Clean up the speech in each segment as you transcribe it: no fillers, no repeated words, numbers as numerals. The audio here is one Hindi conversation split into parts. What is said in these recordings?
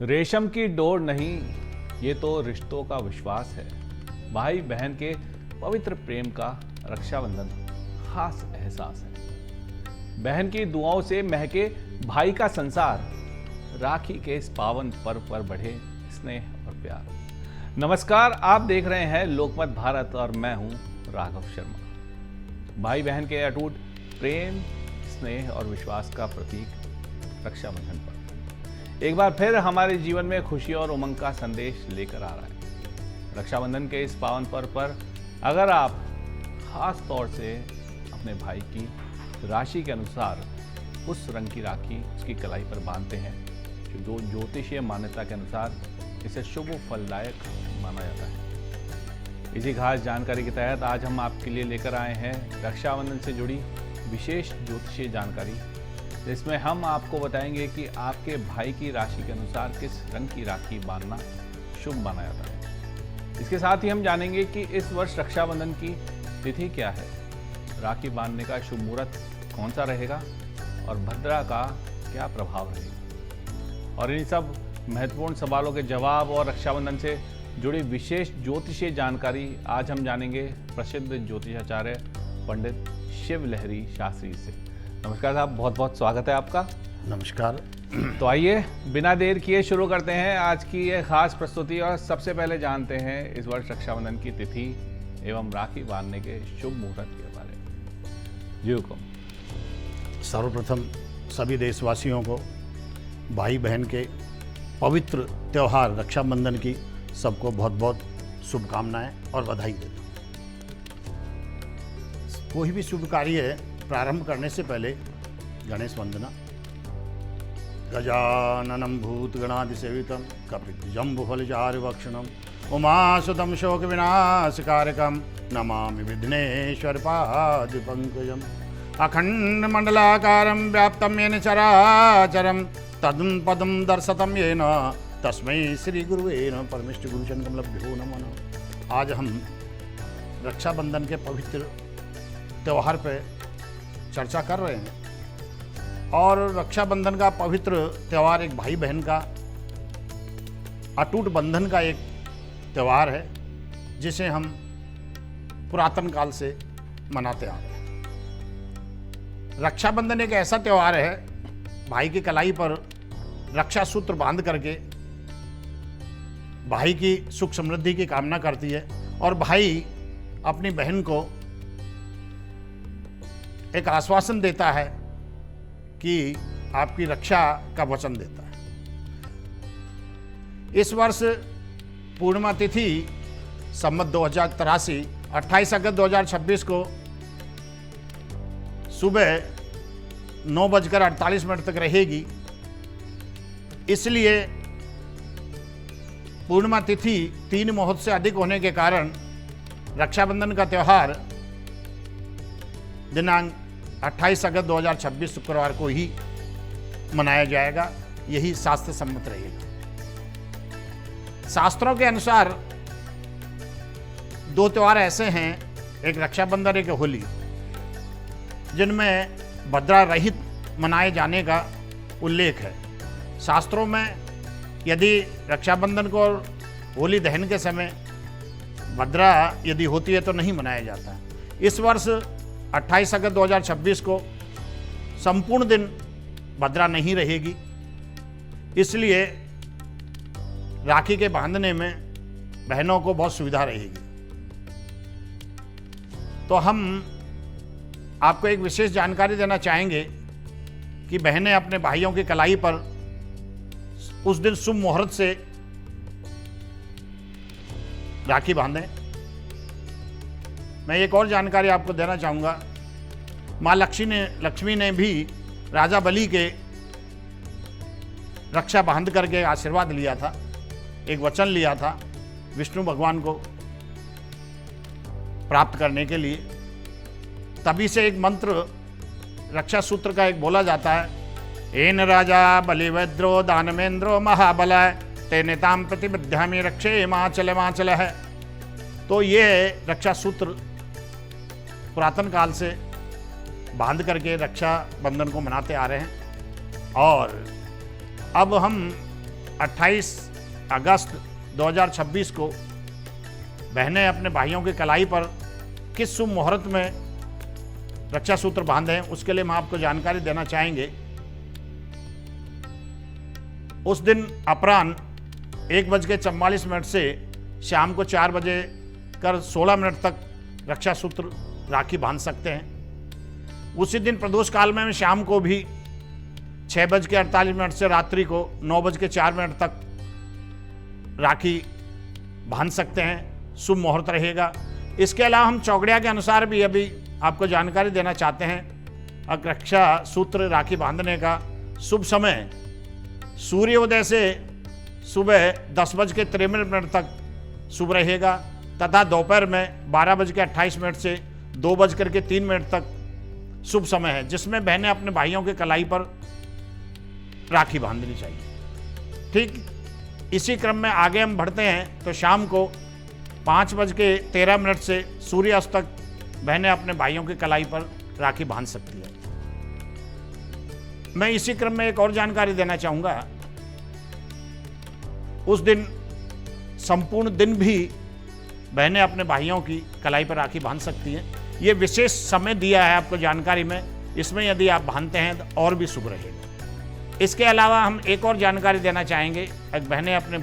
रेशम की डोर नहीं, ये तो रिश्तों का विश्वास है। भाई बहन के पवित्र प्रेम का रक्षाबंधन खास एहसास है। बहन की दुआओं से महके भाई का संसार, राखी के इस पावन पर्व पर बढ़े स्नेह और प्यार। नमस्कार, आप देख रहे हैं लोकमत भारत और मैं हूं राघव शर्मा। भाई बहन के अटूट प्रेम, स्नेह और विश्वास का प्रतीक रक्षाबंधन पर एक बार फिर हमारे जीवन में खुशी और उमंग का संदेश लेकर आ रहा है। रक्षाबंधन के इस पावन पर्व पर अगर आप खास तौर से अपने भाई की राशि के अनुसार उस रंग की राखी उसकी कलाई पर बांधते हैं, जो ज्योतिषीय मान्यता के अनुसार इसे शुभ फलदायक माना जाता है। इसी खास जानकारी के तहत आज हम आपके लिए लेकर आए हैं रक्षाबंधन से जुड़ी विशेष ज्योतिषीय जानकारी, जिसमें हम आपको बताएंगे कि आपके भाई की राशि के अनुसार किस रंग की राखी बांधना शुभ माना जाता है। इसके साथ ही हम जानेंगे कि इस वर्ष रक्षाबंधन की तिथि क्या है, राखी बांधने का शुभ मुहूर्त कौन सा रहेगा और भद्रा का क्या प्रभाव रहेगा। और इन सब महत्वपूर्ण सवालों के जवाब और रक्षाबंधन से जुड़ी विशेष ज्योतिषीय जानकारी आज हम जानेंगे प्रसिद्ध ज्योतिषाचार्य पंडित शिव लहरी शास्त्री से। नमस्कार साहब, बहुत बहुत स्वागत है आपका। नमस्कार। तो आइए बिना देर किए शुरू करते हैं आज की ये खास प्रस्तुति और सबसे पहले जानते हैं इस वर्ष रक्षाबंधन की तिथि एवं राखी बांधने के शुभ मुहूर्त के बारे में। जी हुकुम। सर्वप्रथम सभी देशवासियों को भाई बहन के पवित्र त्यौहार रक्षाबंधन की सबको बहुत बहुत शुभकामनाएं और बधाई देता हूँ। कोई भी शुभ कार्य प्रारंभ करने से पहले गणेश वंदना। गजाननं भूतगणाधिसेवितं कपिध्वजम्बुफलचारुभक्षणं उमासुतं शोकविनाशकारकं नमामि विघ्नेश्वरपादपङ्कजम् अखण्डमण्डलाकारं व्याप्तं येन चराचरं तदं पदं दर्शितं येन तस्मै श्रीगुरुवे नमः। परमेष्टि गुरुचरणकमलभ्यो नमो नमः। आज हम रक्षाबंधन के पवित्र त्यौहार पर चर्चा कर रहे हैं और रक्षाबंधन का पवित्र त्यौहार एक भाई बहन का अटूट बंधन का एक त्यौहार है, जिसे हम पुरातन काल से मनाते आ रहे हैं। रक्षाबंधन एक ऐसा त्यौहार है, भाई की कलाई पर रक्षा सूत्र बांध करके भाई की सुख समृद्धि की कामना करती है और भाई अपनी बहन को एक आश्वासन देता है कि आपकी रक्षा का वचन देता है। इस वर्ष पूर्णिमा तिथि संवत 2083 28 अगस्त 2026 को सुबह 9:48 तक रहेगी। इसलिए पूर्णिमा तिथि 3 मुहूर्त से अधिक होने के कारण रक्षाबंधन का त्यौहार दिनांक 28 अगस्त 2026 शुक्रवार को ही मनाया जाएगा। यही शास्त्र सम्मत रहेगा। शास्त्रों के अनुसार 2 त्यौहार ऐसे हैं, एक रक्षाबंधन एक होली, जिनमें भद्रा रहित मनाए जाने का उल्लेख है। शास्त्रों में यदि रक्षाबंधन को और होली दहन के समय भद्रा यदि होती है तो नहीं मनाया जाता। इस वर्ष 28 अगस्त 2026 को संपूर्ण दिन भद्रा नहीं रहेगी, इसलिए राखी के बांधने में बहनों को बहुत सुविधा रहेगी। तो हम आपको एक विशेष जानकारी देना चाहेंगे कि बहनें अपने भाइयों की कलाई पर उस दिन शुभ मुहूर्त से राखी बांधें। मैं एक और जानकारी आपको देना चाहूँगा। माँ लक्ष्मी ने भी राजा बलि के रक्षा बांध करके आशीर्वाद लिया था, एक वचन लिया था विष्णु भगवान को प्राप्त करने के लिए। तभी से एक मंत्र रक्षा सूत्र का एक बोला जाता है, एन राजा बलिवद्रो दानवेंद्रो महाबलाय तेने ताम प्रतिबद्धामि रक्षे माचल है। तो ये रक्षा सूत्र पुरातन काल से बांध करके रक्षा बंधन को मनाते आ रहे हैं। और अब हम 28 अगस्त 2026 को बहनें अपने भाइयों की कलाई पर किस शुभ मुहूर्त में रक्षा सूत्र बांधें, उसके लिए हम आपको जानकारी देना चाहेंगे। उस दिन अपराह्न 1:44 से शाम को 4:16 तक रक्षा सूत्र राखी बांध सकते हैं। उसी दिन प्रदोष काल में शाम को भी 6:48 से रात्रि को 9:04 तक राखी बांध सकते हैं, शुभ मुहूर्त रहेगा। इसके अलावा हम चौगड़िया के अनुसार भी अभी आपको जानकारी देना चाहते हैं। रक्षा सूत्र राखी बांधने का शुभ समय सूर्योदय से सुबह 10:53 तक शुभ रहेगा तथा दोपहर में 12:28 से 2:03 तक शुभ समय है, जिसमें बहनें अपने भाइयों के कलाई पर राखी बांधनी चाहिए। ठीक इसी क्रम में आगे हम बढ़ते हैं तो शाम को 5:13 से सूर्यास्त तक बहनें अपने भाइयों की कलाई पर राखी बांध सकती है। मैं इसी क्रम में एक और जानकारी देना चाहूंगा। उस दिन संपूर्ण दिन भी बहनें अपने भाइयों की कलाई पर राखी बांध सकती हैं। ये विशेष समय दिया है आपको जानकारी में, इसमें यदि आप बांधते हैं तो और भी शुभ रहेगा। इसके अलावा हम एक और जानकारी देना चाहेंगे। बहनें अपने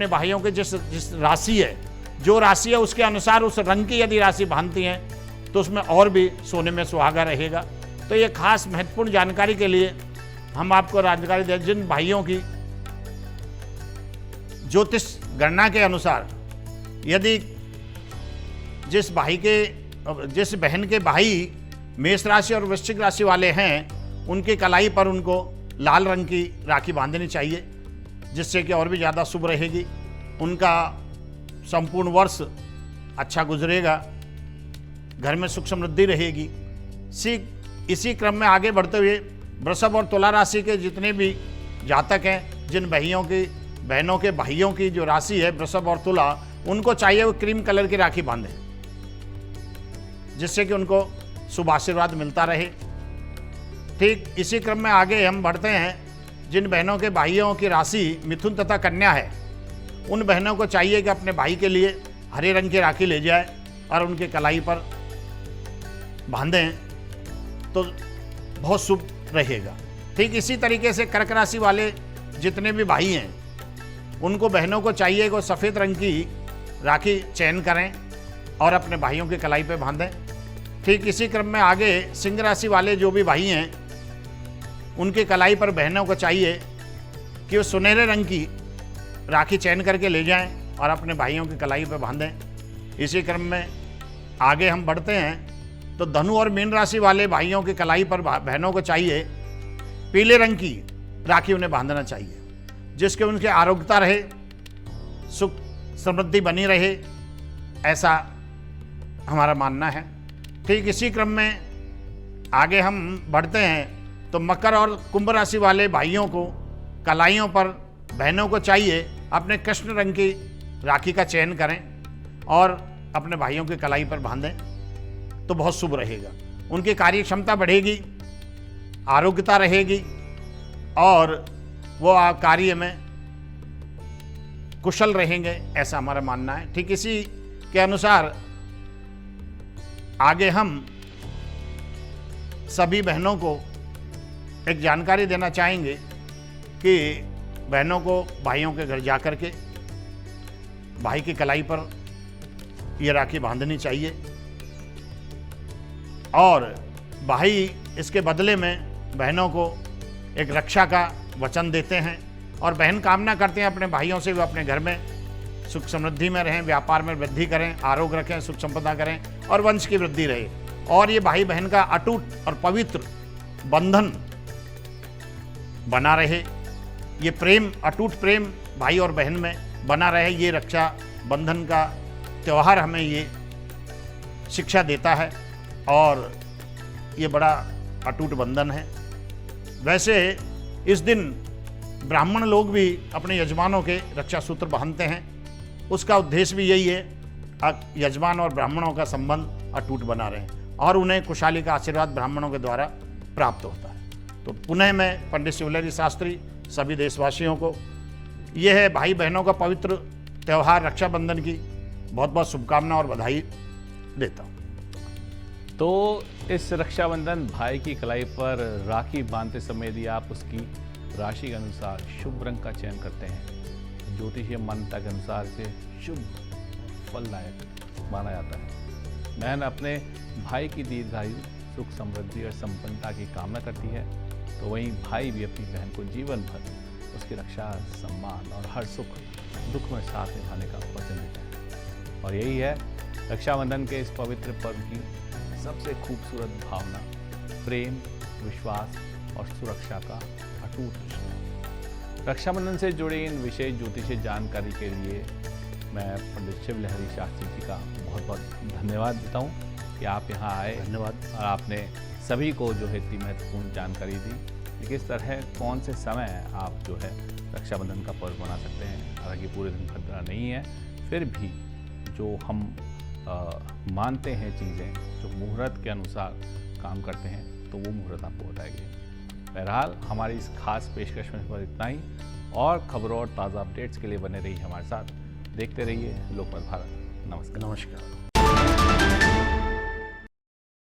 भाइयों के जिस राशि है, जो राशि है उसके अनुसार उस रंग की यदि राशि बांधती हैं तो उसमें और भी सोने में सुहागा रहेगा। तो ये खास महत्वपूर्ण जानकारी के लिए हम आपको जानकारी दें, जिन भाइयों की ज्योतिष गणना के अनुसार यदि जिस बहन के भाई मेष राशि और वृश्चिक राशि वाले हैं, उनकी कलाई पर उनको लाल रंग की राखी बांधनी चाहिए, जिससे कि और भी ज़्यादा शुभ रहेगी। उनका संपूर्ण वर्ष अच्छा गुजरेगा, घर में सुख समृद्धि रहेगी। इसी क्रम में आगे बढ़ते हुए वृषभ और तुला राशि के जितने भी जातक हैं, जिन बहनों के भाइयों की जो राशि है वृषभ और तुला, उनको चाहिए वो क्रीम कलर की राखी बांधें, जिससे कि उनको शुभ आशीर्वाद मिलता रहे। ठीक इसी क्रम में आगे हम बढ़ते हैं। जिन बहनों के भाइयों की राशि मिथुन तथा कन्या है, उन बहनों को चाहिए कि अपने भाई के लिए हरे रंग की राखी ले जाए और उनके कलाई पर बांधें तो बहुत शुभ रहेगा। ठीक इसी तरीके से कर्क राशि वाले जितने भी भाई हैं, उनको बहनों को चाहिए कि सफ़ेद रंग की राखी चयन करें और अपने भाइयों की कलाई पर बांधें। ठीक इसी क्रम में आगे सिंह राशि वाले जो भी भाई हैं, उनकी कलाई पर बहनों को चाहिए कि वो सुनहरे रंग की राखी चयन करके ले जाएं और अपने भाइयों की कलाई पर बांधें। इसी क्रम में आगे हम बढ़ते हैं तो धनु और मीन राशि वाले भाइयों की कलाई पर बहनों को चाहिए पीले रंग की राखी उन्हें बांधना चाहिए, जिसके उनके आरोग्यता रहे, सुख समृद्धि बनी रहे, ऐसा हमारा मानना है। ठीक इसी क्रम में आगे हम बढ़ते हैं तो मकर और कुंभ राशि वाले भाइयों को कलाइयों पर बहनों को चाहिए अपने कृष्ण रंग की राखी का चयन करें और अपने भाइयों की कलाई पर बांधें तो बहुत शुभ रहेगा। उनकी कार्य क्षमता बढ़ेगी, आरोग्यता रहेगी और वो कार्य में कुशल रहेंगे, ऐसा हमारा मानना है। ठीक इसी के अनुसार आगे हम सभी बहनों को एक जानकारी देना चाहेंगे कि बहनों को भाइयों के घर जाकर के भाई की कलाई पर ये राखी बांधनी चाहिए और भाई इसके बदले में बहनों को एक रक्षा का वचन देते हैं और बहन कामना करते हैं अपने भाइयों से वो अपने घर में सुख समृद्धि में रहें, व्यापार में वृद्धि करें, आरोग्य रखें, सुख संपदा करें और वंश की वृद्धि रहे। और ये भाई बहन का अटूट और पवित्र बंधन बना रहे, ये प्रेम, अटूट प्रेम भाई और बहन में बना रहे। ये रक्षा बंधन का त्यौहार हमें ये शिक्षा देता है और ये बड़ा अटूट बंधन है। वैसे इस दिन ब्राह्मण लोग भी अपने यजमानों के रक्षा सूत्र बांधते हैं, उसका उद्देश्य भी यही है यजमान और ब्राह्मणों का संबंध अटूट बना रहे और उन्हें खुशहाली का आशीर्वाद ब्राह्मणों के द्वारा प्राप्त होता है। तो पुनः मैं पंडित शिवलहरी शास्त्री सभी देशवासियों को। यह है भाई बहनों का पवित्र त्यौहार रक्षाबंधन की बहुत बहुत शुभकामना और बधाई देता हूँ। तो इस रक्षाबंधन भाई की कलाई पर राखी बांधते समय यदि आप उसकी राशि के अनुसार शुभ रंग का चयन करते हैं, ज्योतिषीय मान्यता के अनुसार इसे शुभ फलदायक माना जाता है। बहन अपने भाई की दीर्घायु, सुख, समृद्धि और संपन्नता की कामना करती है, तो वहीं भाई भी अपनी बहन को जीवन भर उसकी रक्षा, सम्मान और हर सुख दुख में साथ निभाने का वचन देता है। और यही है रक्षाबंधन के इस पवित्र पर्व की सबसे खूबसूरत भावना, प्रेम, विश्वास और सुरक्षा का अटूट रिश्ता। रक्षाबंधन से जुड़े इन विशेष ज्योतिषीय जानकारी के लिए मैं पंडित शिव लहरी शास्त्री जी का बहुत बहुत धन्यवाद देता हूँ कि आप यहाँ आए। धन्यवाद। और आपने सभी को जो है इतनी महत्वपूर्ण जानकारी दी कि किस तरह कौन से समय आप जो है रक्षाबंधन का पर्व मना सकते हैं। हालांकि पूरे दिन भद्रा नहीं है, फिर भी जो हम मानते हैं चीज़ें, जो मुहूर्त के अनुसार काम करते हैं, तो वो मुहूर्त आपको बताएंगे। बहरहाल हमारी इस खास पेशकश में पर इतना ही, और खबरों और ताज़ा अपडेट्स के लिए बने रहिए हमारे साथ। देखते रहिए लोकमत भारत। नमस्कार। नमस्कार।